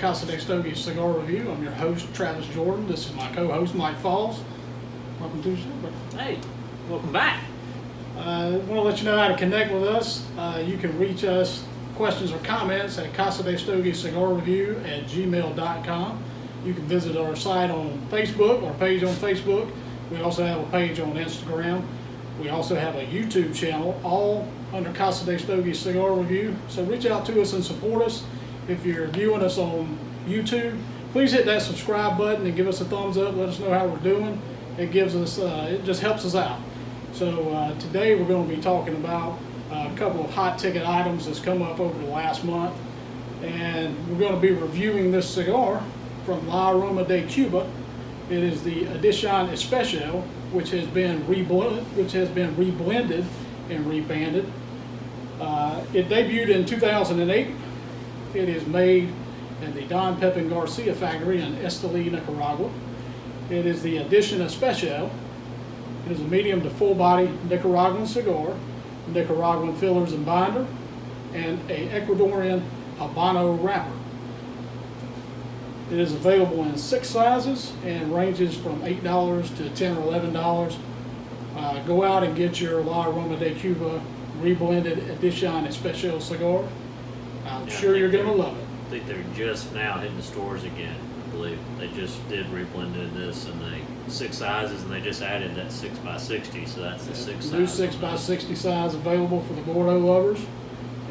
Casa de Stogies Cigar Review. I'm your host, Travis Jordan. This is my co-host, Mike Falls. Welcome to the show, brother. Hey, welcome back. I want to let you know how to connect with us. You can reach us, questions or comments, at Casa de Stogies Cigar Review at gmail.com. You can visit our site on Facebook, our page on Facebook. We also have a page on Instagram. We also have a YouTube channel, all under Casa de Stogies Cigar Review. So reach out to us and support us. If you're viewing us on YouTube, please hit that subscribe button and give us a thumbs up. Let us know how we're doing. It gives us, it just helps us out. So today we're going to be talking about a couple of hot ticket items that's come up over the last month, and we're going to be reviewing this cigar from Aroma de Cuba. It is the Edicion Especial, which has been reblended and rebanded. It debuted in 2008. It is made in the Don Pepin Garcia factory in Esteli, Nicaragua. It is the Edicion Especial. It is a medium to full body Nicaraguan cigar, Nicaraguan fillers and binder, and a Ecuadorian Habano wrapper. It is available in 6 sizes and ranges from $8 to $10 or $11. Go out and get your La Aroma de Cuba reblended Edicion Especial cigar. I'm sure you're going to love it. I think they're just now hitting the stores again. I believe they just did reblended this, and they 6 sizes, and they just added that 6x60. So that's the 6 size. New 6x60 size available for the Gordo lovers.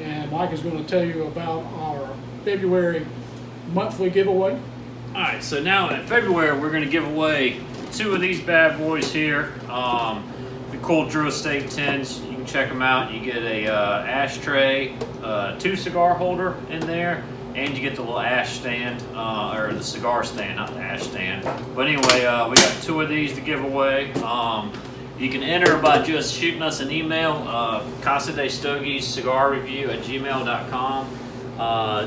And Mike is going to tell you about our February monthly giveaway. All right, so now in February we're going to give away 2 of these bad boys here. The Cold Drew Estate tins. You can check them out. You get a ashtray, 2 cigar holder in there, and you get the little ash stand, or the cigar stand, not the ash stand. But anyway, we got 2 of these to give away. You can enter by just shooting us an email, Casa de Stogies Cigar Review at gmail.com.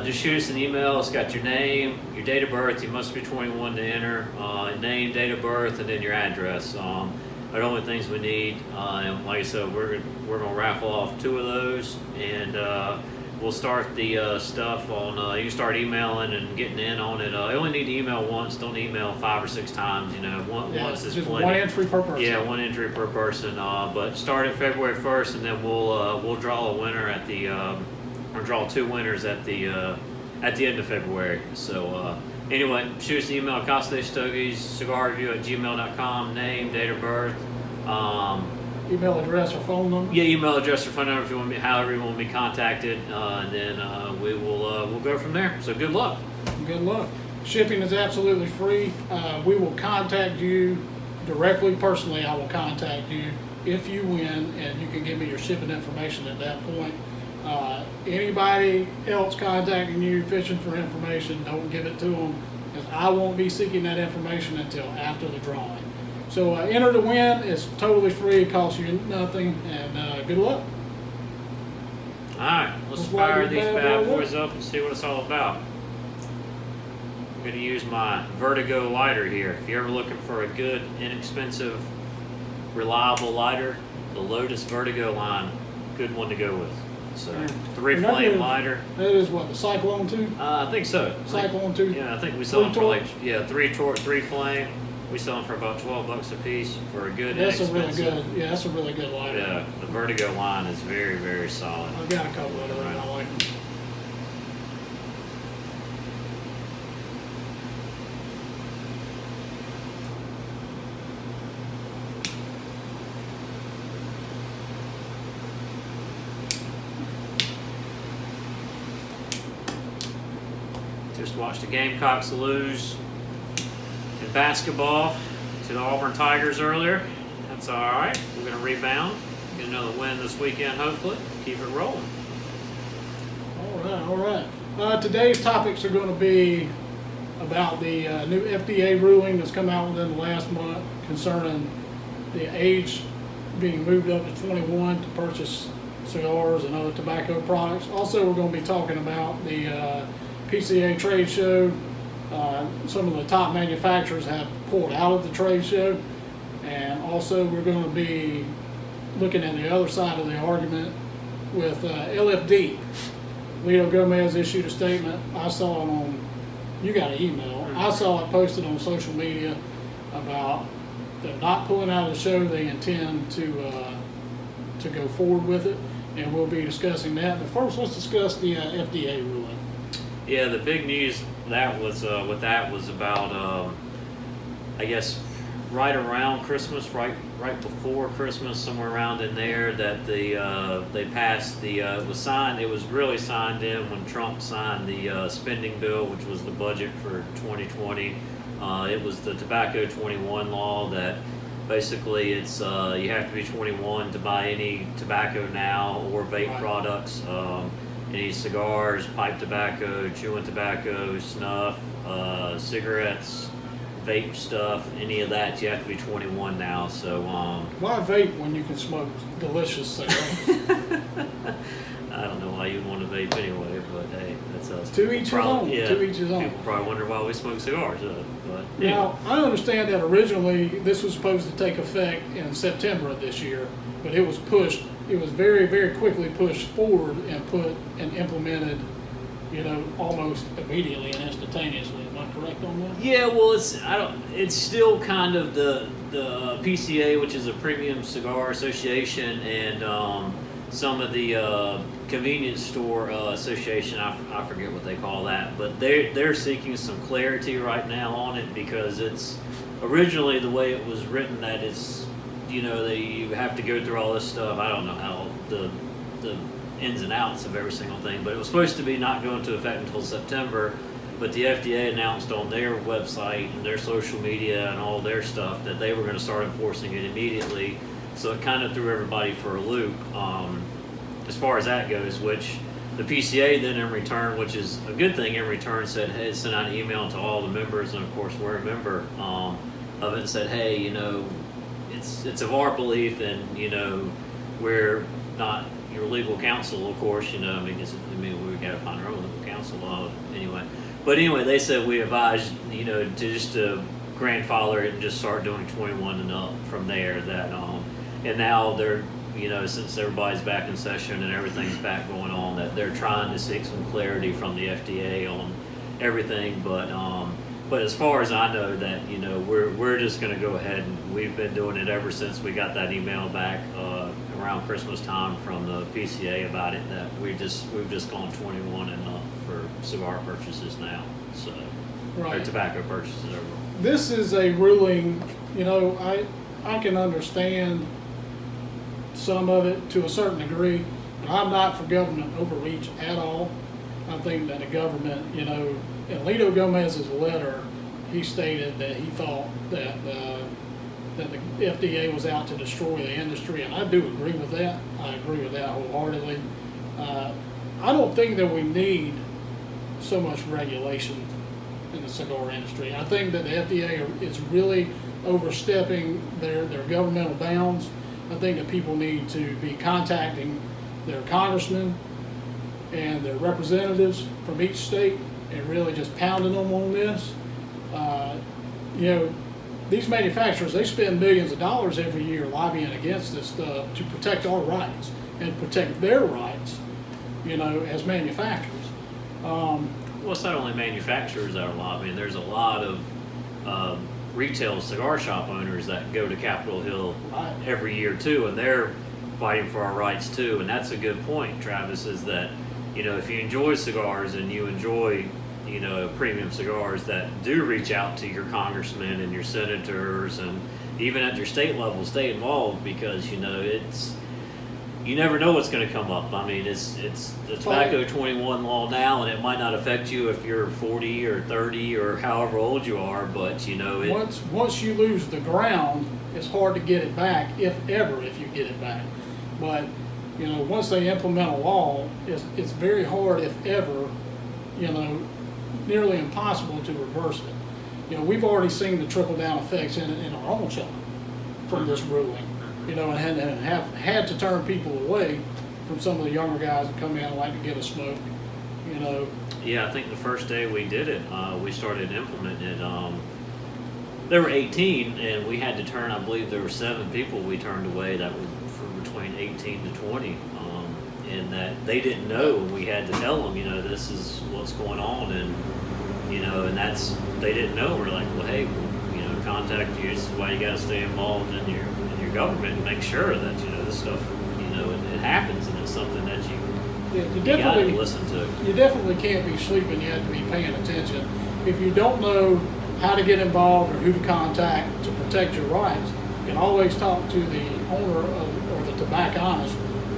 Just shoot us an email. It's got your name, your date of birth. You must be 21 to enter. Name, date of birth, and then your address. They're the only things we need. And like I said, we're gonna raffle off 2 of those, and we'll start the stuff on. You can start emailing and getting in on it. You only need to email once. Don't email 5 or 6 times. You know, once is just plenty. 1 entry per person. Yeah, 1 entry per person. But start at February 1st, and then we'll draw a winner at the. Or draw 2 winners at the end of February. So anyway, shoot us an email, Casa de Stogies Cigar Review at gmail.com. Name, date of birth, Email address or phone number. Yeah, email address or phone number if you want to be, however you want to be contacted, and then we'll go from there. So good luck. Good luck. Shipping is absolutely free. We will contact you directly, personally. I will contact you if you win, and you can give me your shipping information at that point. Anybody else contacting you, fishing for information, don't give it to them, because I won't be seeking that information until after the drawing. So enter to win. It's totally free. It costs you nothing, and good luck. All right, let's fire these bad boys up and see what it's all about. I'm going to use my Vertigo lighter here. If you're ever looking for a good, inexpensive, reliable lighter, the Lotus Vertigo line, good one to go with. So 3 flame lighter. That is what, the Cyclone 2? I think so. Cyclone 2? Yeah, I think we sell them for like 3 flame. We sell them for about $12 a piece for a good. That's a really good. Yeah, that's a really good lighter. Yeah, the Vertigo line is very, very solid. I've got a couple of them. I like them. Just watched the Gamecocks lose in basketball to the Auburn Tigers earlier. That's all right. We're going to rebound, get another win this weekend, hopefully. Keep it rolling. All right. Today's topics are going to be about the new FDA ruling that's come out within the last month concerning the age being moved up to 21 to purchase cigars and other tobacco products. Also, we're going to be talking about the PCA Trade Show. Some of the top manufacturers have pulled out of the trade show, and also we're going to be looking at the other side of the argument with LFD. Leo Gomez issued a statement. I saw it on you got an email. I saw it posted on social media about them not pulling out of the show. They intend to go forward with it, and we'll be discussing that. But first, let's discuss the FDA ruling. Yeah, the big news that was with that was about I guess right around Christmas, right before Christmas, somewhere around in there, that they passed the it was really signed in when Trump signed the spending bill, which was the budget for 2020. It was the Tobacco 21 law that basically it's you have to be 21 to buy any tobacco now or vape products, any cigars, pipe tobacco, chewing tobacco, snuff, cigarettes, vape stuff, any of that. You have to be 21 now. So why vape when you can smoke delicious cigars? I don't know why you'd want to vape anyway, but hey, that's us. To each his own. Yeah, to each his own. People probably wonder why we smoke cigars. But Now, I understand that originally this was supposed to take effect in September of this year, but it was pushed. It was very, very quickly pushed forward and implemented, almost immediately and instantaneously. Am I correct on that? Yeah, well, it's still kind of the PCA, which is a Premium Cigar Association, and some of the convenience store association. I forget what they call that, but they're seeking some clarity right now on it, because it's originally the way it was written that it's you have to go through all this stuff. I don't know how the ins and outs of every single thing, but it was supposed to be not going into effect until September. But the FDA announced on their website and their social media and all their stuff that they were going to start enforcing it immediately. So it kind of threw everybody for a loop as far as that goes, which the PCA then in return, which is a good thing in return, said, hey, sent out an email to all the members, and of course we're a member of it, and said, hey, it's of our belief, and we're not your legal counsel, of course. We got to find our own legal counsel anyway. But anyway, they said we advise to grandfather it and just start doing 21 and up from there. That and now they're since everybody's back in session and everything's back going on, that they're trying to seek some clarity from the FDA on everything. But as far as I know, that we're just going to go ahead, and we've been doing it ever since we got that email back around Christmas time from the PCA about it, that we've just gone 21 and up for cigar purchases now, so or tobacco purchases overall. This is a ruling. I can understand some of it to a certain degree, but I'm not for government overreach at all. I think that the government, in Lito Gomez's letter, he stated that he thought that the FDA was out to destroy the industry, and I do agree with that. I agree with that wholeheartedly. I don't think that we need so much regulation in the cigar industry. I think that the FDA is really overstepping their governmental bounds. I think that people need to be contacting their congressmen and their representatives from each state and really just pounding them on this. These manufacturers, they spend millions of dollars every year lobbying against this stuff to protect our rights and protect their rights, as manufacturers. Well, it's not only manufacturers that are lobbying. There's a lot of retail cigar shop owners that go to Capitol Hill every year too, and they're fighting for our rights too. And that's a good point, Travis, is that if you enjoy cigars and you enjoy premium cigars, that do reach out to your congressmen and your senators, and even at your state level, stay involved, because it's you never know what's going to come up. I mean, it's the Tobacco 21 law now, and it might not affect you if you're 40 or 30 or however old you are, but once you lose the ground, it's hard to get it back, if you get it back. But once they implement a law, it's very hard, if ever, nearly impossible to reverse it. We've already seen the trickle down effects in our own shop from this ruling. And have had to turn people away from some of the younger guys that come in and like to get a smoke. Yeah, I think the first day we did it, we started implementing it. There were 18, and we had to turn. I believe there were 7 people we turned away that were between 18 to 20, and that they didn't know. We had to tell them, this is what's going on, and you know, and they didn't know. We're like, well, hey, you know, contact you. This is why you got to stay involved in your government and make sure that, you know, this stuff, you know, it happens, and it's something that you got to listen to. You definitely can't be sleeping. You have to be paying attention. If you don't know how to get involved or who to contact to protect your rights, you can always talk to the owner or the tobacconist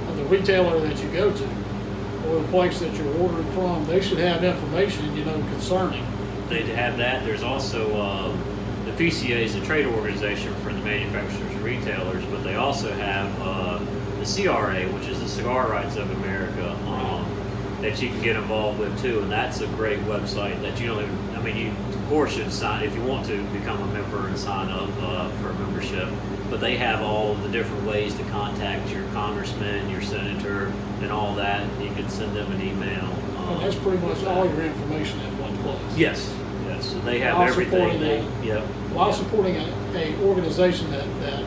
of the retailer that you go to or the place that you're ordering from. They should have information, you know, concerning. They have that. There's also the PCA is a trade organization for the manufacturers and retailers, but they also have the CRA, which is the Cigar Rights of America, that you can get involved with too, and that's a great website that you don't even, I mean, you of course should sign, if you want to become a member and sign up for a membership, but they have all the different ways to contact your congressman, your senator, and all that. You can send them an email. And that's pretty much all your information in one place. Yes, yes, so they have everything. While supporting a organization that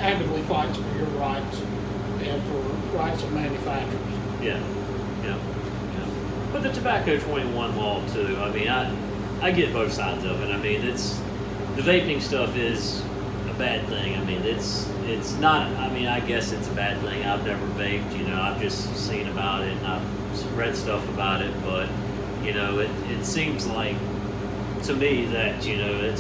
actively fights for your rights and for rights of manufacturers. Yeah. But the tobacco 21 law too. I mean, I get both sides of it. I mean, the vaping stuff is a bad thing. I mean, it's not. I mean, I guess it's a bad thing. I've never vaped. You know, I've just seen about it and I've read stuff about it. But you know, it seems like to me that, you know,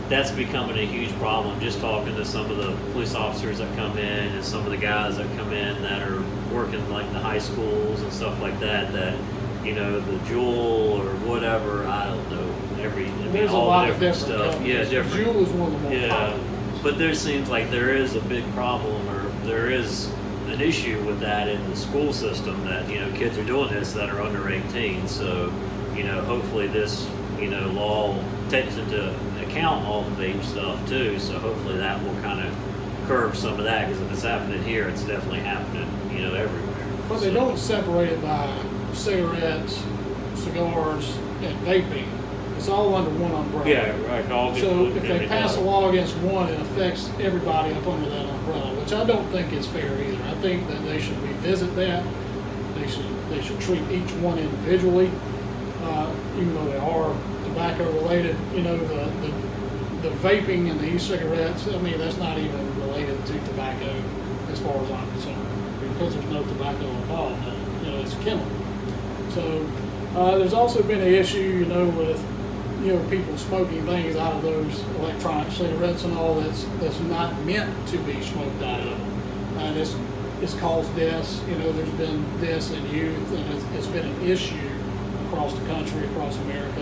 that's becoming a huge problem. Just talking to some of the police officers that come in and some of the guys that come in that are working like the high schools and stuff like that, you know, the Juul or whatever, I don't know, there's all a lot different of different stuff. companies. Yeah, different. Juul is one of the more popular. But there seems like there is a big problem, or there is an issue with that in the school system, that, you know, kids are doing this that are under 18. So, you know, hopefully this, you know, law takes into account all the vape stuff too. So hopefully that will kind of curb some of that, because if it's happening here, it's definitely happening, you know, everywhere. But they don't separate it by cigarettes, cigars, and vaping. It's all under one umbrella. Yeah, right. All so if they pass a law against one, it affects everybody up under that umbrella, which I don't think is fair either. I think that they should revisit that. They should treat each one individually, even though they are tobacco related. You know, the vaping and the e-cigarettes, I mean, that's not even related to tobacco as far as I'm concerned, because there's no tobacco involved in it. You know, it's a chemical. So there's also been an issue, you know, with, you know, people smoking things out of those electronic cigarettes and all that's not meant to be smoked out of. And it's caused deaths. You know, there's been deaths in youth, and it's been an issue across the country, across America.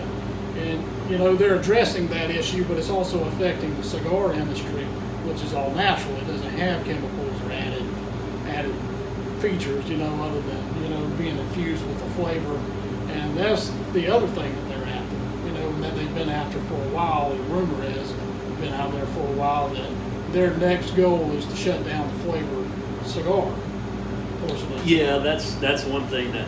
And, you know, they're addressing that issue, but it's also affecting the cigar industry, which is all natural. It doesn't have chemicals or added features, you know, other than, you know, being infused with a flavor. And that's the other thing that they're after, you know, that they've been after for a while. The rumor is, been out there for a while, that their next goal is to shut down the flavored cigar portion of it. Yeah, that's one thing that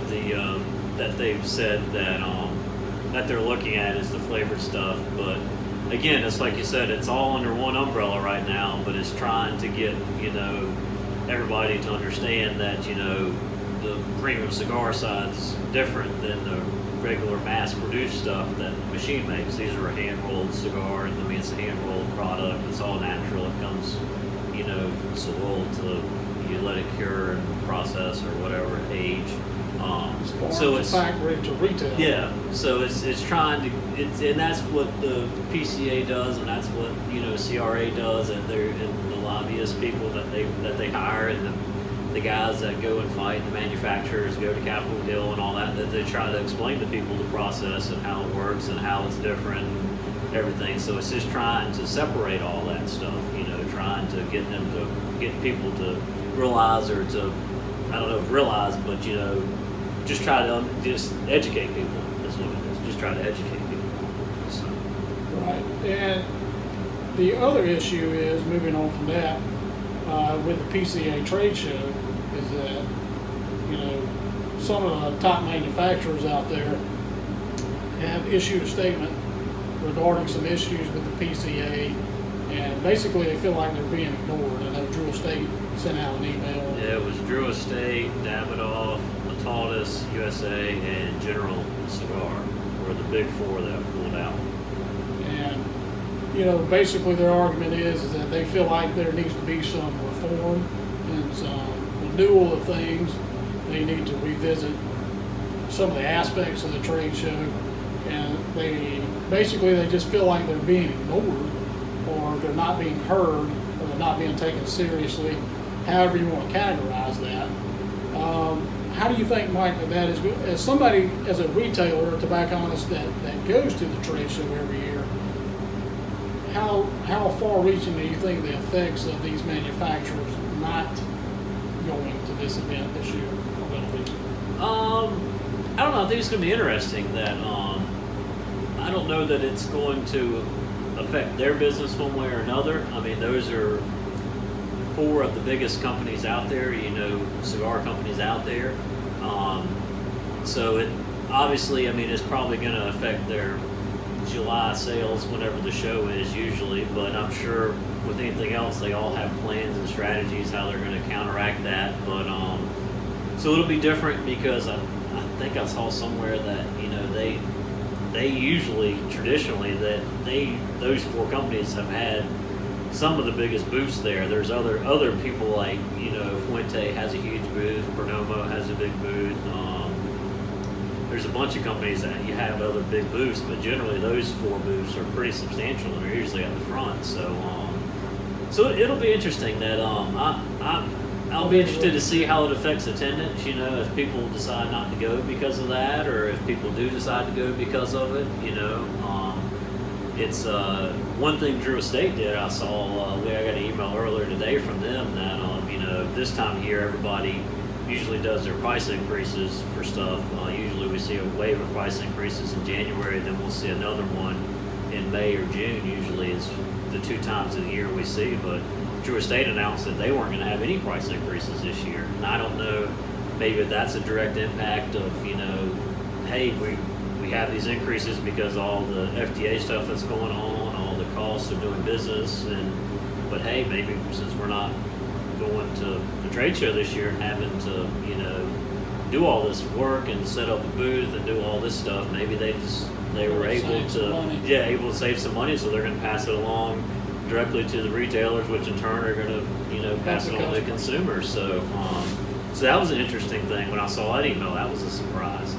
that they've said that they're looking at, is the flavored stuff. But again, it's like you said, it's all under one umbrella right now, but it's trying to get, you know, everybody to understand that, you know, the premium cigar side is different than the regular mass-produced stuff that the machine makes. These are hand-rolled cigars. I mean, it's a hand-rolled product. It's all natural. It comes, you know, sold to, you let it cure and process or whatever, age. So it's factory to retail. Yeah. So it's trying to, and that's what the PCA does, and that's what, you know, CRA does, and the lobbyist people that they hire, and the guys that go and fight, the manufacturers go to Capitol Hill and all that they try to explain to people the process and how it works and how it's different and everything. So it's just trying to separate all that stuff, you know, trying to get people to realize, or to, I don't know if realize, but, you know, just try to just educate people. That's what it is. Just try to educate people. So. Right. And the other issue is, moving on from that, with the PCA Trade Show, is that, you know, some of the top manufacturers out there have issued a statement regarding some issues with the PCA, and basically they feel like they're being ignored. I know Drew Estate sent out an email. Yeah, it was Drew Estate, Davidoff, Metaldus USA, and General Cigar were the big four that pulled out. And, basically their argument is that they feel like there needs to be some reform and some renewal of things. They need to revisit some of the aspects of the trade show, and they just feel like they're being ignored, or they're not being heard, or they're not being taken seriously, however you want to categorize that. How do you think, Mike, that is, as somebody, as a retailer, a tobacconist that goes to the trade show every year, how far-reaching do you think the effects of these manufacturers not going to this event this year are going to be? I don't know. I think it's going to be interesting. That I don't know that it's going to affect their business one way or another. I mean, those are four of the biggest companies out there. Cigar companies out there. So it obviously, I mean, it's probably going to affect their July sales whenever the show is usually, but I'm sure with anything else they all have plans and strategies how they're going to counteract that. But so it'll be different, because I think I saw somewhere that they usually traditionally those four companies have had some of the biggest booths there. There's other people like Fuente has a huge booth, Perdomo has a big booth. There's a bunch of companies that you have other big booths, but generally those four booths are pretty substantial and they're usually at the front. So it'll be interesting. That I'll be interested to see how it affects attendance. If people decide not to go because of that, or if people do decide to go because of it. It's one thing Drew Estate did. I saw I got an email earlier today from them that this time of year everybody usually does their price increases for stuff. Usually we see a wave of price increases in January, then we'll see another one in May or June. Usually is the two times of the year we see. But Drew Estate announced that they weren't going to have any price increases this year, and I don't know. Maybe that's a direct impact of hey, we have these increases because all the FDA stuff that's going on, all the costs of doing business, but hey, maybe since we're not going to the trade show this year and having to do all this work and set up a booth and do all this stuff, maybe they were able to save some money, so they're going to pass it along directly to the retailers, which in turn are going to pass it on to consumers. So that was an interesting thing when I saw that email. That was a surprise.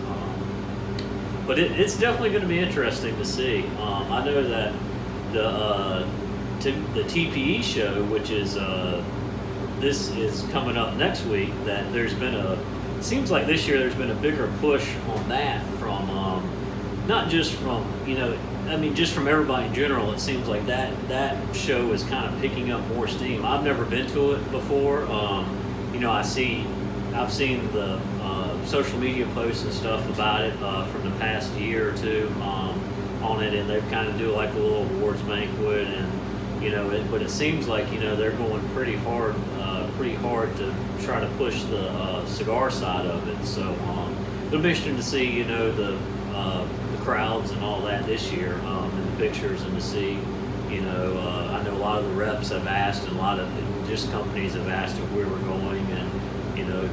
But it's definitely going to be interesting to see. I know that the TPE show, which is this is coming up next week, that there's been seems like this year there's been a bigger push on that from not just from just from everybody in general. It seems like that show is kind of picking up more steam. I've never been to it before. I've seen the social media posts and stuff about it from the past year or two on it, and they kind of do like a little awards banquet, and but it seems like they're going pretty hard to try to push the cigar side of it. So it'll be interesting to see the crowds and all that this year, and the pictures, and to see I know a lot of the reps have asked, and a lot of just companies have asked if we were going, and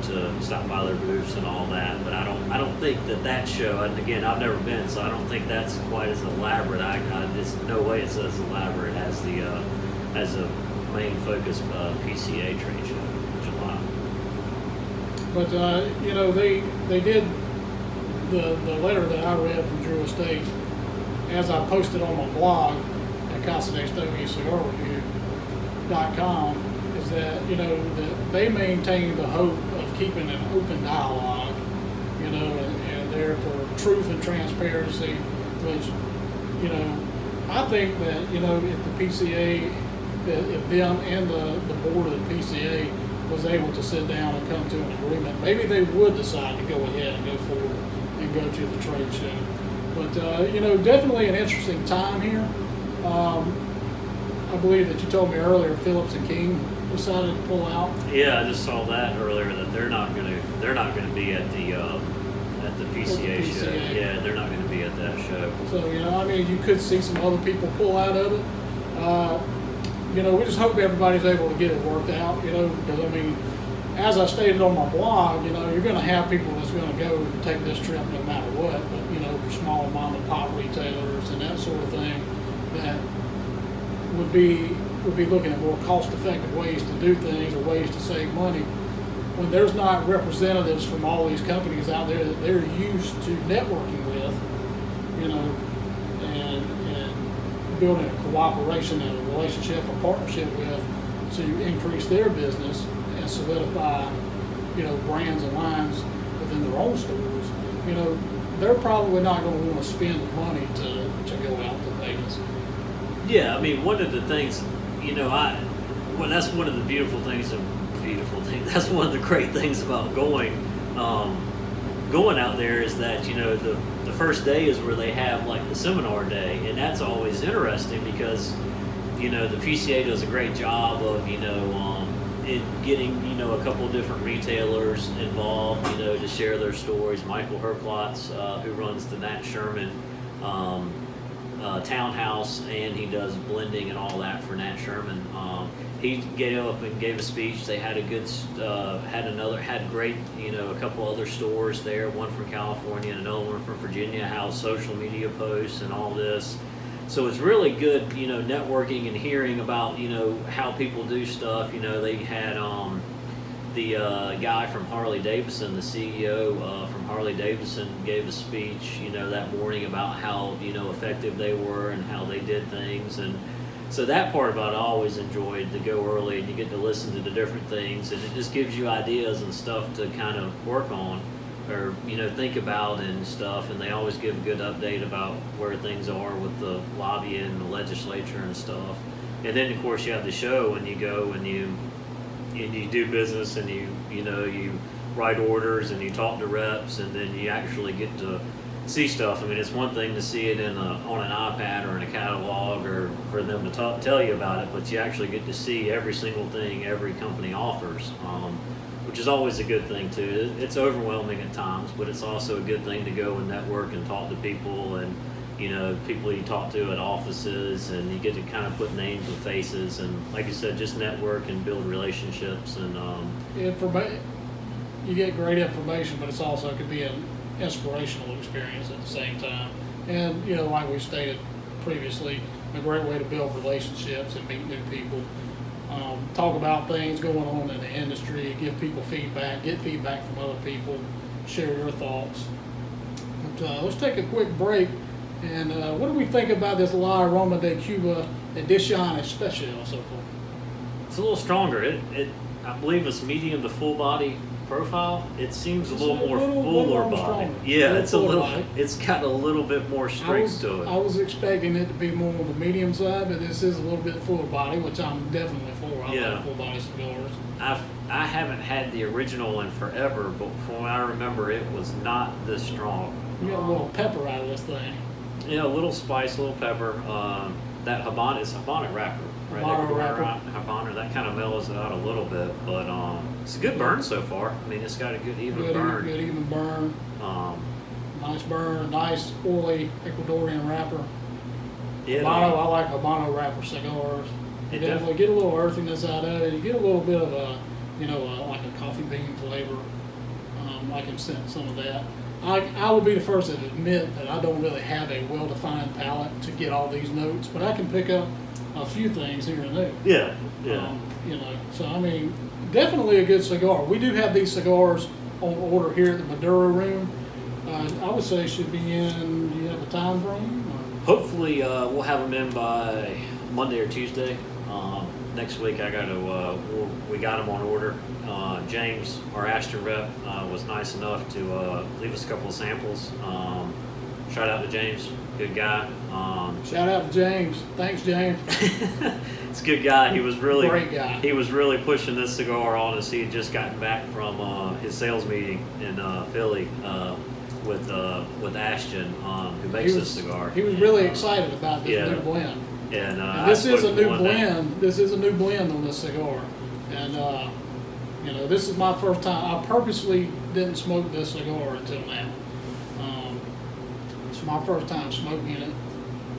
to stop by their booths and all that. But I don't think that show, and again, I've never been, so I don't think that's quite as elaborate. There's no way it's as elaborate as the main focus PCA Trade Show in July. But they did the letter that I read from Drew Estate, as I posted on my blog at Casa de Stogies Cigar Review.com, is that that they maintain the hope of keeping an open dialogue, and they're for truth and transparency, which I think that if the PCA, if them and the board of the PCA was able to sit down and come to an agreement, maybe they would decide to go ahead and go forward and go to the trade show. But definitely an interesting time here. I believe that you told me earlier Phillips and King decided to pull out. Yeah, I just saw that earlier, that they're not going to be at the PCA show. Yeah, they're not going to be at that show. So you could see some other people pull out of it. We just hope everybody's able to get it worked out. Because as I stated on my blog, you're going to have people that's going to go and take this trip no matter what. But for small mom and pop retailers and that sort of thing that would be looking at more cost-effective ways to do things or ways to save money. When there's not representatives from all these companies out there that they're used to networking with, you know, and building a cooperation and a relationship or partnership with to increase their business and solidify, you know, brands and lines within their own stores, you know, they're probably not going to want to spend the money to go out to Vegas. Yeah, I mean, one of the things, you know, that's one of the that's one of the great things about going out there is that, you know, the first day is where they have like the seminar day, and that's always interesting because, you know, the PCA does a great job of, you know, in getting, you know, a couple of different retailers involved, you know, to share their stories. Michael Herklotz, who runs the Nat Sherman townhouse, and he does blending and all that for Nat Sherman. He gave up and gave a speech. They had a good, had great, you know, a couple other stores there, one from California and another one from Virginia, how social media posts and all this. So it's really good, you know, networking and hearing about, you know, how people do stuff. You know, they had the guy from Harley Davidson, the CEO from Harley Davidson, gave a speech, you know, that morning about how, you know, effective they were and how they did things. And so that part about it I always enjoyed, to go early and you get to listen to the different things, and it just gives you ideas and stuff to kind of work on or, you know, think about and stuff. And they always give a good update about where things are with the lobbying and the legislature and stuff. And then of course you have the show, and you go and you do business, and you know, you write orders and you talk to reps, and then you actually get to see stuff. I mean, it's one thing to see it on an iPad or in a catalog, or for them to tell you about it, but you actually get to see every single thing every company offers, which is always a good thing too. It's overwhelming at times, but it's also a good thing to go and network and talk to people, and, you know, people you talk to at offices, and you get to kind of put names with faces, and like you said, just network and build relationships. And you get great information, but it's also could be an inspirational experience at the same time. And, you know, like we stated previously, a great way to build relationships and meet new people. Talk about things going on in the industry, give people feedback, get feedback from other people, share your thoughts. But let's take a quick break. And what do we think about this La Aroma de Cuba Edicion Especial so far? It's a little stronger. I believe it's medium to full body profile. It seems a little more fuller body. Stronger. Yeah, it's got a little bit more strength to it. I was expecting it to be more on the medium side, but this is a little bit fuller body, which I'm definitely for. I like full body cigars. I haven't had the original in forever, but from what I remember, it was not this strong. You got a little pepper out of this thing. Yeah, a little spice, a little pepper. That Habana is Habana wrapper, right? Habana wrapper. Habana, that kind of mellows it out a little bit, but it's a good burn so far. I mean, it's got a good even burn. Good even burn. Nice burn, nice oily Ecuadorian wrapper. Yeah, Habano, I like Habano wrapper cigars. You definitely get a little earthiness out of it. You get a little bit of a, you know, like a coffee bean flavor. I can sense some of that. I will be the first to admit that I don't really have a well-defined palate to get all these notes, but I can pick up a few things here and there. Yeah. You know, so I mean, definitely a good cigar. We do have these cigars on order here at the Maduro room. I would say should be in. Do you have a time frame? Hopefully, we'll have them in by Monday or Tuesday. Next week, we got them on order. James, our Ashton rep, was nice enough to leave us a couple of samples. Shout out to James, good guy. Shout out to James. Thanks, James. It's a good guy. He was really great guy. He was really pushing this cigar on us. He had just gotten back from his sales meeting in Philly with Ashton, who makes this cigar. He was really excited about this new blend. And this is a new blend. This is a new blend on this cigar, and you know, this is my first time. I purposely didn't smoke this cigar until now. It's my first time smoking it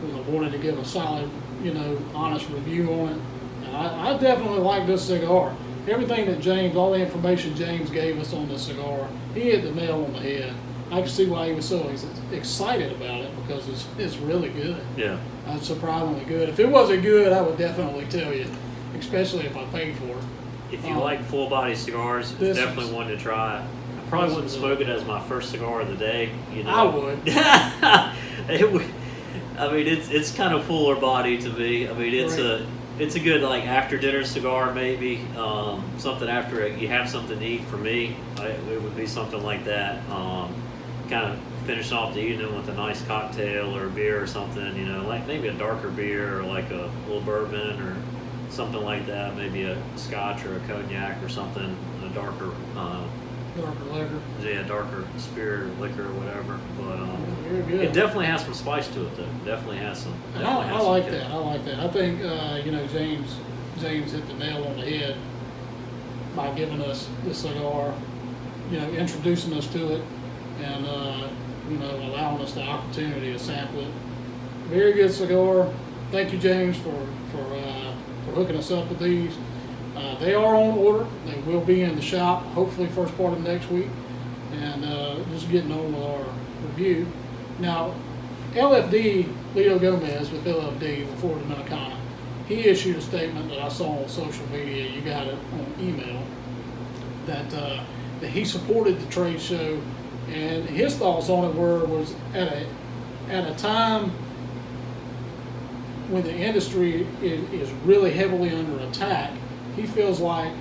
because I wanted to give a solid, you know, honest review on it. And I definitely like this cigar. Everything that James, all the information James gave us on this cigar, he hit the nail on the head. I can see why he was so excited about it, because it's really good. Yeah. It's surprisingly good. If it wasn't good, I would definitely tell you, especially if I paid for it. If you like full body cigars, it's definitely one to try. I probably wouldn't smoke it as my first cigar of the day. You know, I would. It would. I mean, it's kind of fuller body to me. I mean, it's a good like after dinner cigar maybe. Something after you have something to eat. For me, it would be something like that. Kind of finish off the evening with a nice cocktail or a beer or something. You know, like maybe a darker beer or like a little bourbon or something like that. Maybe a scotch or a cognac or something. A darker. Darker liquor. Yeah, darker spirit or liquor or whatever. But Very good. it definitely has some spice to it, though. Definitely has some. And I like that. I like that. I think James hit the nail on the head by giving us the cigar, introducing us to it, and allowing us the opportunity to sample it. Very good cigar. Thank you, James, for hooking us up with these. They are on order. They will be in the shop hopefully first part of next week, and just getting on with our review. Now, LFD, Leo Gomez with LFD, with Florida Dominicana, he issued a statement that I saw on social media. You got it on email, that he supported the trade show, and his thoughts on it was at a time when the industry is really heavily under attack. He feels like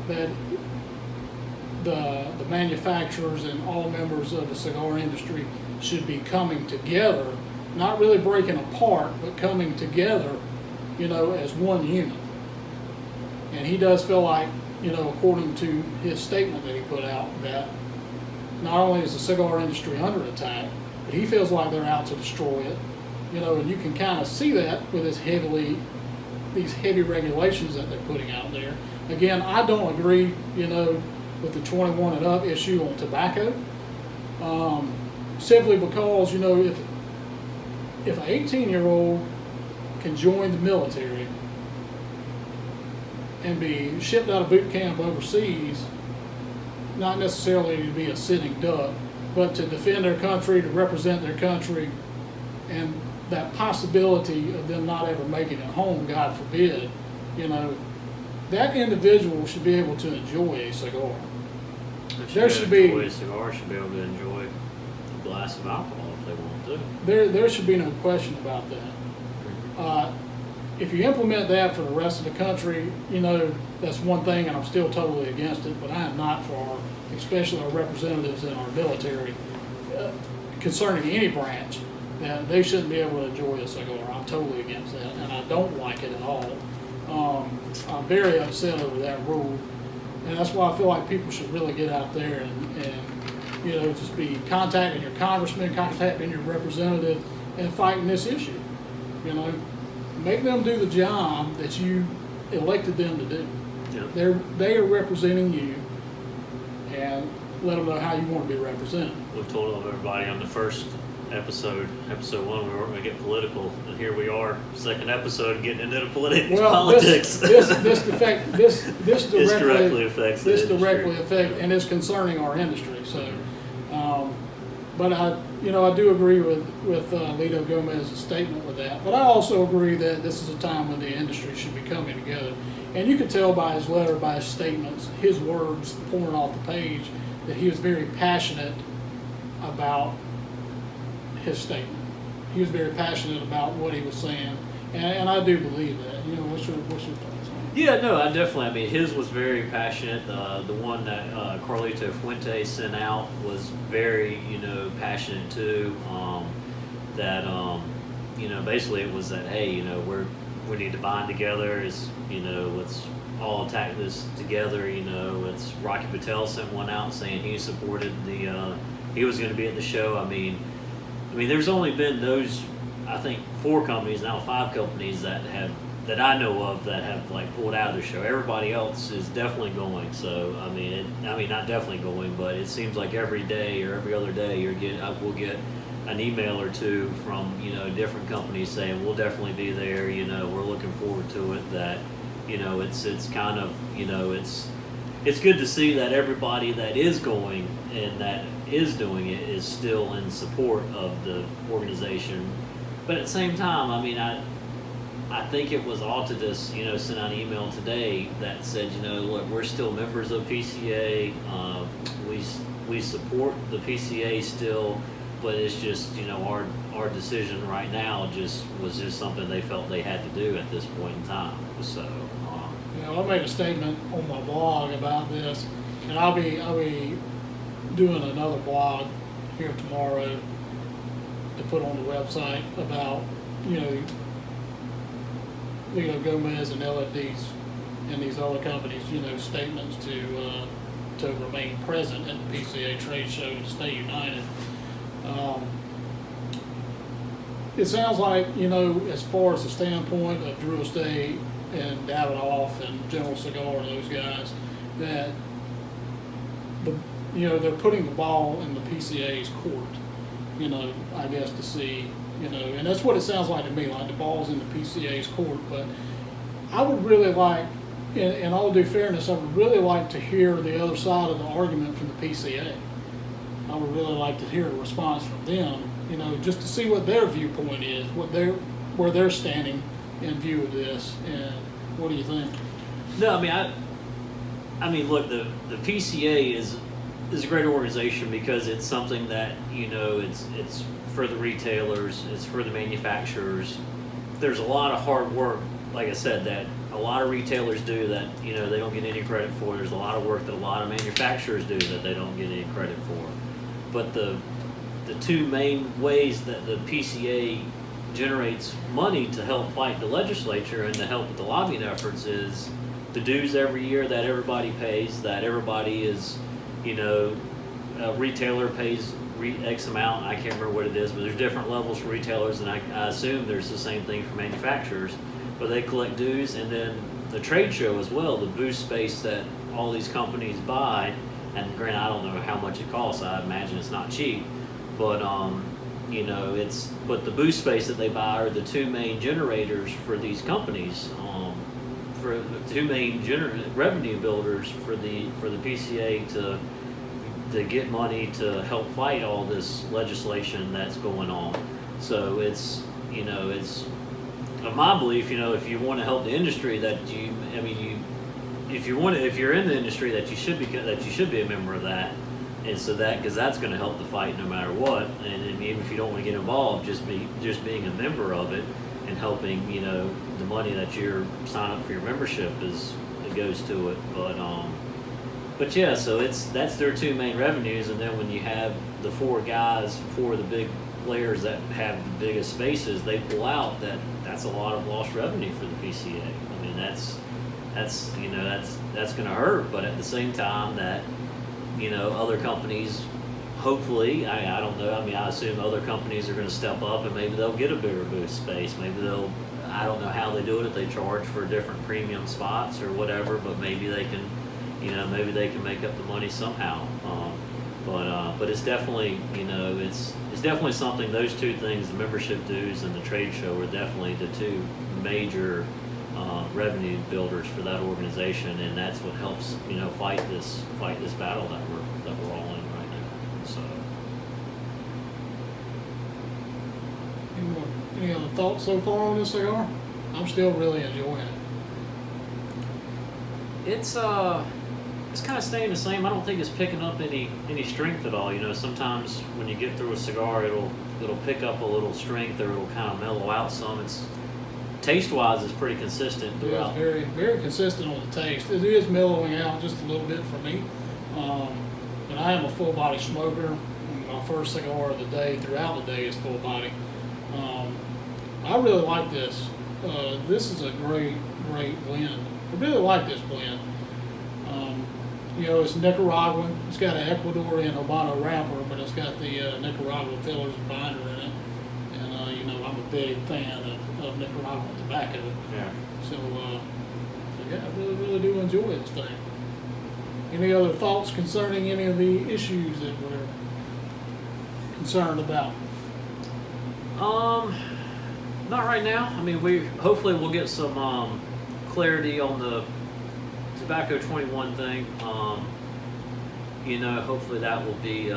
that the manufacturers and all members of the cigar industry should be coming together, not really breaking apart, but coming together, as one unit. And he does feel like, according to his statement that he put out, that not only is the cigar industry under attack, but he feels like they're out to destroy it. And you can kind of see that with these heavy regulations that they're putting out there. Again, I don't agree, with the 21 and up issue on tobacco, simply because, if an 18-year-old can join the military and be shipped out of boot camp overseas, not necessarily to be a sitting duck, but to defend their country, to represent their country, and that possibility of them not ever making it home, God forbid, that individual should be able to enjoy a cigar. There should be a cigar, should be able to enjoy a glass of alcohol if they want to. There should be no question about that. If you implement that for the rest of the country, that's one thing, and I'm still totally against it. But I am not for especially our representatives in our military, concerning any branch, that they shouldn't be able to enjoy a cigar. I'm totally against that, and I don't like it at all. I'm very upset over that rule, and that's why I feel like people should really get out there and just be contacting your congressman, contacting your representative, and fighting this issue. Make them do the job that you elected them to do. Yeah. They are representing you, and let them know how you want to be represented. We told everybody on the first episode 1, we weren't going to get political, and here we are, second episode, getting into the politics. This directly affects the industry. And it's concerning our industry. So, but I do agree with Lito Gomez's statement with that. But I also agree that this is a time when the industry should be coming together. And you could tell by his letter, by his statements, his words pouring off the page, that he was very passionate about his statement. He was very passionate about what he was saying, and I do believe that. What's your thoughts on it? Yeah, no, I definitely. I mean, his was very passionate. The one that Carlito Fuentes sent out was very, passionate too. Basically it was that, hey, we need to bind together. Let's all attack this together. It's Rocky Patel sent one out saying he supported he was going to be at the show. I mean, there's only been those, I think, 4 companies, now 5 companies that I know of that have pulled out of the show. Everybody else is definitely going. So not definitely going, but it seems like every day or every other day we'll get an email or 2 from different companies saying we'll definitely be there. We're looking forward to it. That it's kind of it's good to see that everybody that is going and that is doing it is still in support of the organization. But at the same time, I mean, I think it was Autodus, sent out an email today that said, look, we're still members of PCA. We support the PCA still, but it's just, our decision right now was just something they felt they had to do at this point in time. So, I made a statement on my blog about this, and I'll be doing another blog here tomorrow to put on the website about, Leo Gomez and LFD's and these other companies, statements to remain present at the PCA Trade Show and stay united. It sounds like, as far as the standpoint of Drew Estate and Davidoff and General Cigar and those guys, that they're putting the ball in the PCA's court, I guess to see, and that's what it sounds like to me, like the ball's in the PCA's court. But I would really like, in all due fairness, I would really like to hear the other side of the argument from the PCA. I would really like to hear a response from them, just to see what their viewpoint is, where they're standing in view of this. And what do you think? No, I mean, look, the PCA is a great organization because it's something that, it's for the retailers, it's for the manufacturers. There's a lot of hard work, like I said, that a lot of retailers do that, they don't get any credit for. There's a lot of work that a lot of manufacturers do that they don't get any credit for. But the two main ways that the PCA generates money to help fight the legislature and to help with the lobbying efforts is the dues every year that everybody pays, that everybody is, a retailer pays X amount. I can't remember what it is, but there's different levels for retailers, and I assume there's the same thing for manufacturers. But they collect dues, and then the trade show as well, the booth space that all these companies buy. And granted, I don't know how much it costs. I imagine it's not cheap, but but the booth space that they buy are the two main generators for these companies, for the two main revenue builders for the PCA to get money to help fight all this legislation that's going on. So it's of my belief, if you want to help the industry, if you're in the industry, that you should be a member of that, and so because that's going to help the fight no matter what. And even if you don't want to get involved, just being a member of it and helping, the money that you're sign up for your membership it goes to it. But yeah, so that's their two main revenues, and then when you have the four of the big players that have the biggest spaces, they pull out, that's a lot of lost revenue for the PCA. I mean, that's going to hurt. But at the same time, that other companies, hopefully, I don't know. I mean, I assume other companies are going to step up, and maybe they'll get a bigger booth space. Maybe I don't know how they do it, if they charge for different premium spots or whatever. But maybe they can, make up the money somehow. But it's definitely, it's definitely something. Those two things, the membership dues and the trade show, are definitely the two major revenue builders for that organization, and that's what helps fight this battle that we're all in right now. So, any other thoughts so far on this cigar? I'm still really enjoying it. It's kind of staying the same. I don't think it's picking up any strength at all. Sometimes when you get through a cigar, it'll pick up a little strength, or it'll kind of mellow out some. It's taste-wise, it's pretty consistent throughout. Yeah, it's very, very consistent on the taste. It is mellowing out just a little bit for me. But I am a full-body smoker. My first cigar of the day, throughout the day, is full-body. I really like this. This is a great blend. I really like this blend. It's Nicaraguan. It's got an Ecuadorian Habano wrapper, but it's got the Nicaraguan fillers and binder in it. And I'm a big fan of Nicaraguan tobacco. Yeah. So yeah, I really do enjoy this thing. Any other thoughts concerning any of the issues that we're concerned about? Not right now. I mean, hopefully we'll get some clarity on the Tobacco 21 thing. hopefully that will be,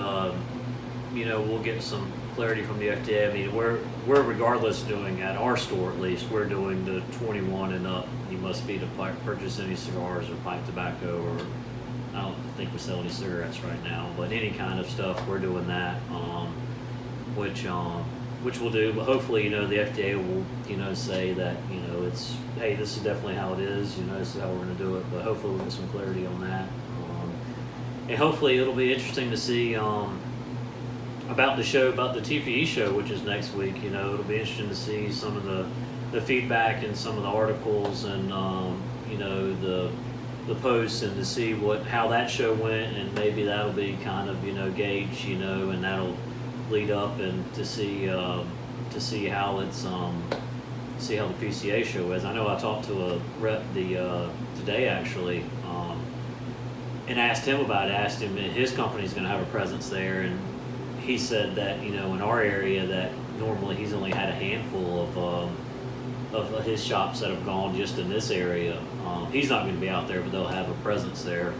we'll get some clarity from the FDA. I mean, we're regardless doing, at our store at least, we're doing the 21 and up. You must be to purchase any cigars or pipe tobacco, or I don't think we sell any cigarettes right now, but any kind of stuff, we're doing that, which we'll do. But hopefully, the FDA will, say that, it's, hey, this is definitely how it is, this is how we're going to do it. But hopefully we'll get some clarity on that. And hopefully it'll be interesting to see about the TPE show, which is next week. It'll be interesting to see some of the feedback and some of the articles and the posts, and to see how that show went, and maybe that'll be kind of gauge, and that'll lead up and to see how it's see how the PCA show is. I know I talked to a rep today actually, and asked him about it. Asked him if his company's going to have a presence there, and he said that in our area that normally he's only had a handful of his shops that have gone just in this area. He's not going to be out there, but they'll have a presence there.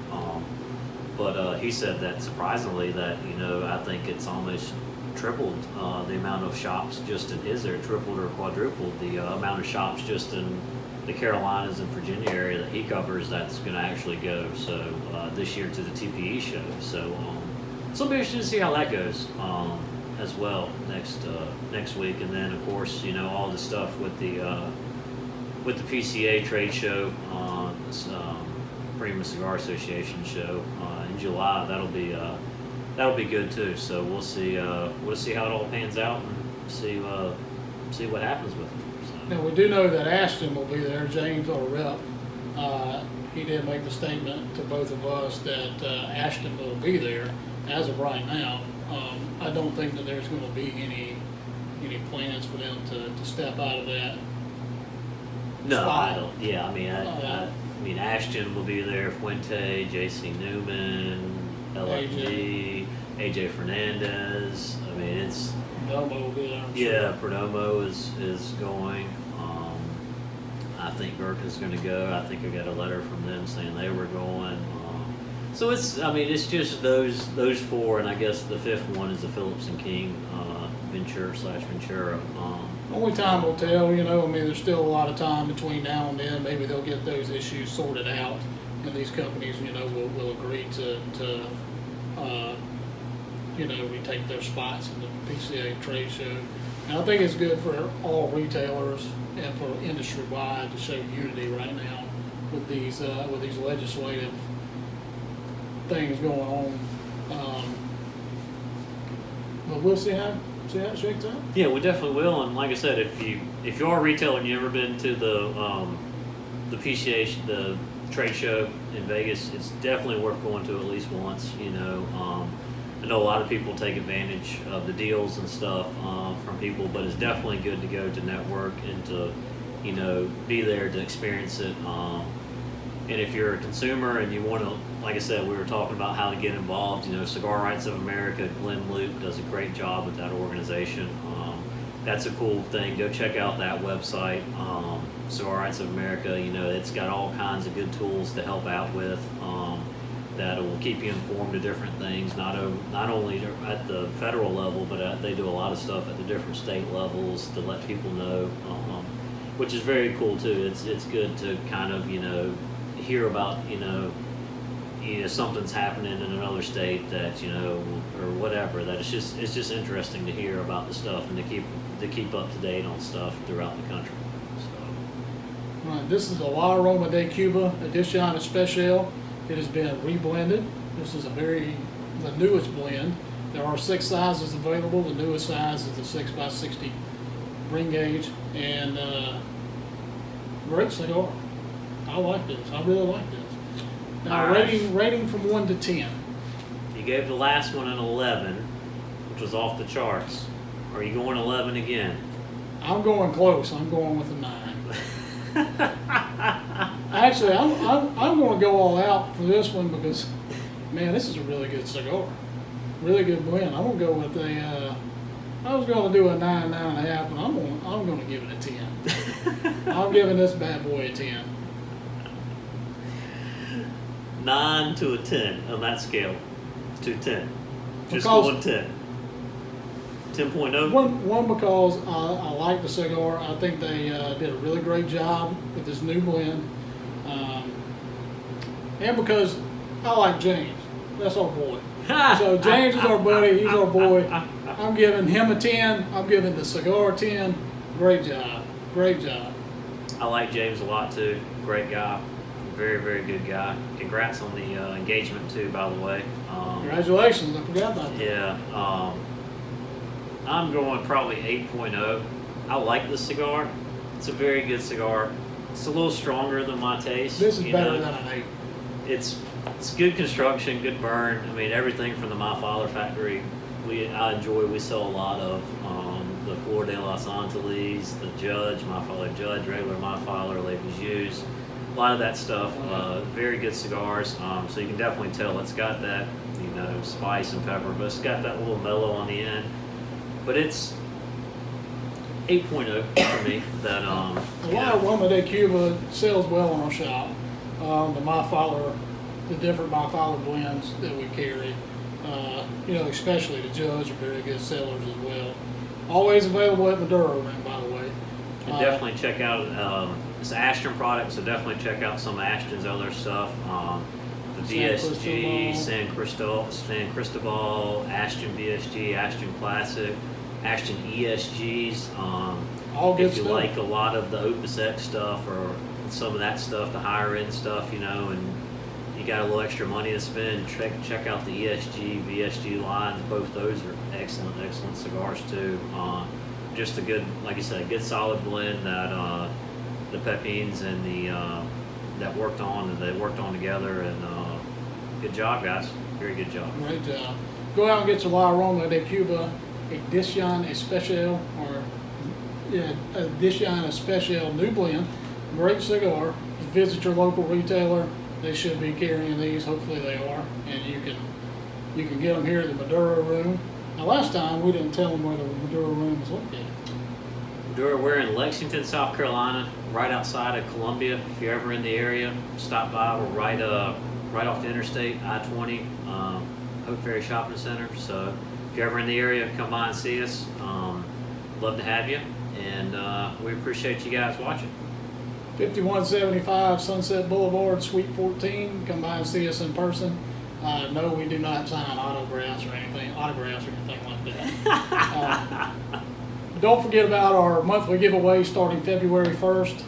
But he said that surprisingly that I think it's almost tripled the amount of shops just in his area, tripled or quadrupled the amount of shops just in the Carolinas and Virginia area that he covers that's going to actually go. So this year to the TPE show. So it'll be interesting to see how that goes as well next week. And then of course all the stuff with the PCA Trade Show, this Premium Cigar Association show in July. That'll be good too. So we'll see how it all pans out and see what happens with it. So. Now we do know that Ashton will be there. James, our rep, he did make the statement to both of us that Ashton will be there. As of right now, I don't think that there's going to be any plans for them to step out of that. No, spot. I don't. Yeah, I mean Ashton will be there. Fuente, J.C. Newman, LFG, AJ Fernandez. I mean it's. Perdomo will be there. Yeah, Perdomo is going. I think Gurkha's going to go. I think I got a letter from them saying they were going. So it's just those four, and I guess the fifth one is the Phillips and King Ventura. Only time will tell, there's still a lot of time between now and then. Maybe they'll get those issues sorted out, and these companies, will agree to retake their spots in the PCA Trade Show. And I think it's good for all retailers and for industry-wide to show unity right now with these legislative things going on. But we'll see how it shakes out. Yeah, we definitely will. And like I said, if you are a retailer and you've ever been to the PCA the trade show in Vegas, it's definitely worth going to at least once. I know a lot of people take advantage of the deals and stuff from people, but it's definitely good to go to network and to be there to experience it. And if you're a consumer and you want to, like I said, we were talking about how to get involved. Cigar Rights of America, Glenn Luke does a great job with that organization. That's a cool thing. Go check out that website, Cigar Rights of America. It's got all kinds of good tools to help out with. That will keep you informed of different things, not only at the federal level, but they do a lot of stuff at the different state levels to let people know, which is very cool too. It's good to kind of hear about something's happening in another state that or whatever, that it's just interesting to hear about the stuff and to keep up to date on stuff throughout the country. So. Right, this is a La Aroma de Cuba Edicion Especial. It has been reblended. This is the newest blend. There are 6 sizes available. The newest size is the 6x60 ring gauge, and great cigar. I like this. I really like this. Now, rating from 1 to 10. You gave the last one an 11, which was off the charts. Are you going 11 again? I'm going close. I'm going with a 9. Actually, I'm going to go all out for this one because, man, this is a really good cigar. Really good blend. I'm going to go with I was going to do a 9, 9.5, but I'm going to give it a 10. I'm giving this bad boy a 10. 9 to a 10 on that scale. to 10? Just Because- going 10. 10.0? One because I like the cigar. I think they did a really great job with this new blend, and because I like James. That's our boy. So James is our buddy. He's our boy. I'm giving him a 10. I'm giving the cigar a 10. Great job. Great job. I like James a lot too. Great guy. Very, very good guy. Congrats on the engagement too, by the way. Congratulations. I forgot about that. Yeah. I'm going probably 8.0. I like this cigar. It's a very good cigar. It's a little stronger than my taste. This is you better know. than an 8. It's good construction, good burn. I mean, everything from the My Father factory I enjoy. We sell a lot of the Flor de los Antilles, the Judge, My Father Judge, regular My Father, Ladies Use. A lot of that stuff. Very good cigars. So you can definitely tell it's got that, spice and pepper, but it's got that little mellow on the end. But it's 8.0 for me. That A lot of Aroma de Cuba sells well in our shop. The different My Father blends that we carry, especially the Judge are very good sellers as well. Always available at Maduro Room, by the way. And definitely check out it's an Ashton product, so definitely check out some of Ashton's other stuff. The VSG, San Cristobal, Ashton VSG, Ashton Classic, Ashton ESGs. All good if you stuff. like a lot of the Opus X stuff or some of that stuff, the higher end stuff, and you got a little extra money to spend, check out the ESG, VSG lines. Both those are excellent cigars too. Just a good, like you said, a good solid blend that the Pepines and they worked on together, and good job, guys. Very good job. Great job. Go out and get your La Aroma de Cuba Edicion Especial, Edicion Especial new blend. Great cigar. Visit your local retailer. They should be carrying these. Hopefully they are. And you can get them here at the Maduro Room. Now last time we didn't tell them where the Maduro Room is located. We're in Lexington, South Carolina, right outside of Columbia. If you're ever in the area, stop by. We're right off the interstate, I-20, Hope Ferry Shopping Center. So if you're ever in the area, come by and see us. Love to have you, and we appreciate you guys watching. 5175 Sunset Boulevard, Suite 14. Come by and see us in person. No, we do not sign autographs or anything like that. Don't forget about our monthly giveaway starting February 1st.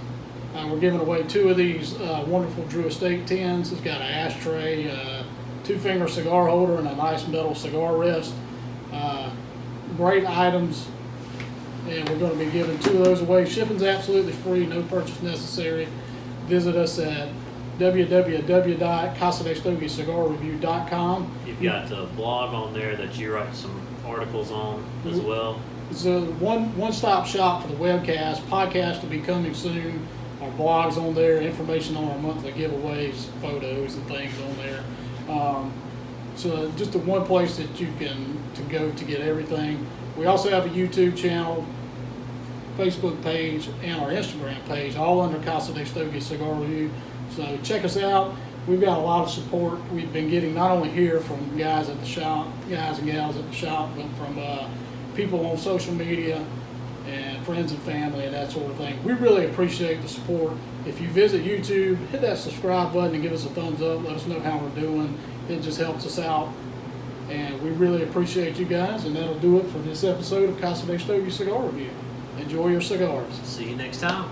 We're giving away 2 of these wonderful Drew Estate tins. It's got an ashtray, 2-finger cigar holder, and a nice metal cigar rest. Great items, and we're going to be giving 2 of those away. Shipping's absolutely free, no purchase necessary. Visit us at www.casadestogiescigarreview.com. You've got a blog on there that you write some articles on as well. It's a one-stop shop for the webcast. Podcast will be coming soon. Our blog's on there, information on our monthly giveaways, photos and things on there. So just the one place that you can go to get everything. We also have a YouTube channel, Facebook page, and our Instagram page, all under Casa de Stogies Cigar Review. So check us out. We've got a lot of support we've been getting, not only here from guys at the shop, guys and gals at the shop, but from people on social media and friends and family and that sort of thing. We really appreciate the support. If you visit YouTube, hit that subscribe button and give us a thumbs up. Let us know how we're doing. It just helps us out. And we really appreciate you guys. And that'll do it for this episode of Casa de Stogies Cigar Review. Enjoy your cigars. See you next time.